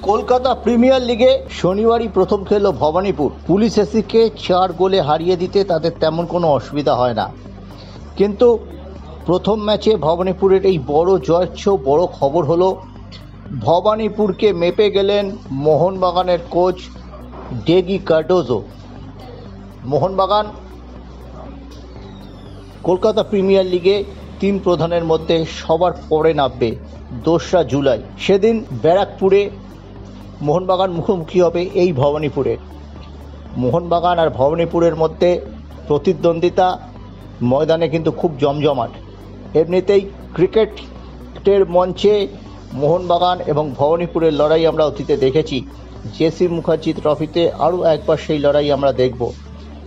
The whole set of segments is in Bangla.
কলকাতা প্রিমিয়ার লিগে শনিবারই প্রথম খেললো ভবানীপুর। পুলিশ এসিকে 4 গোলে হারিয়ে দিতে তাদের তেমন কোনো অসুবিধা হয় না, কিন্তু প্রথম ম্যাচে ভবানীপুরের এই বড় জয়ের চেয়েও বড় খবর হলো ভবানীপুরকে মেপে গেলেন মোহনবাগানের coach Deggie Cardozo. Mohun Bagan Kolkata premier লিগে 3 প্রধানের মধ্যে সবার পরে নামবে 2রা জুলাই। সেদিন ব্যারাকপুরে মোহনবাগান মুখোমুখি হবে এই ভবানীপুরের। মোহনবাগান আর ভবানীপুরের মধ্যে প্রতিদ্বন্দ্বিতা ময়দানে কিন্তু খুব জমজমাট। এমনিতেই ক্রিকেটের মঞ্চে মোহনবাগান এবং ভবানীপুরের লড়াই আমরা অতীতে দেখেছি। জেসি মুখার্জি ট্রফিতে আরও একবার সেই লড়াই আমরা দেখব,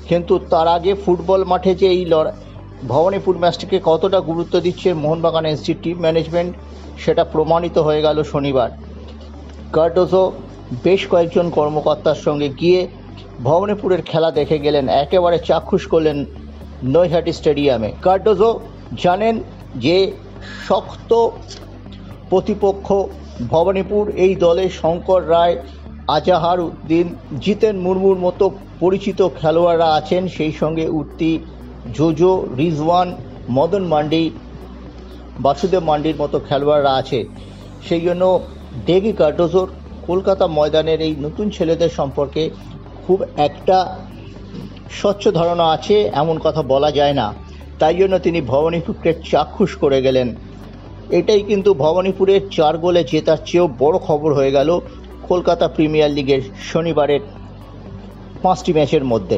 কিন্তু তার আগে ফুটবল মাঠে যে এই ভবানীপুর ম্যাচটিকে কতটা গুরুত্ব দিচ্ছে মোহনবাগান এসসি টিম ম্যানেজমেন্ট, সেটা প্রমাণিত হয়ে গেল শনিবার। কার্ডোজো বেশ কয়েকজন কর্মকর্তার সঙ্গে গিয়ে ভবানীপুরের খেলা দেখে গেলেন, একেবারে চাক্ষুষ করলেন নৈহাটি স্টেডিয়ামে। কার্ডোজো জানেন যে শক্ত প্রতিপক্ষ ভবানীপুর। এই দলে শঙ্কর রায়, আজাহার উদ্দিন, জিতেন মুর্মুর মতো পরিচিত খেলোয়াড়রা আছেন, সেই সঙ্গে উঠতি জোজো, রিজওয়ান, মদন মান্ডি, বাসুদেব মান্ডির মতো খেলোয়াড়রা আছে। সেই জন্য ডেগি কার্ডোজোর কলকাতা ময়দানের এই নতুন ছেলেদের সম্পর্কে খুব একটা স্বচ্ছ ধারণা আছে এমন কথা বলা যায় না। তাই জন্য তিনি ভবানীপুরকে চাক্ষুষ করে গেলেন। এটাই কিন্তু ভবানীপুরের 4 গোলে জেতার চেয়েও বড় খবর হয়ে গেল কলকাতা প্রিমিয়ার লিগের শনিবারের 5টি ম্যাচের মধ্যে।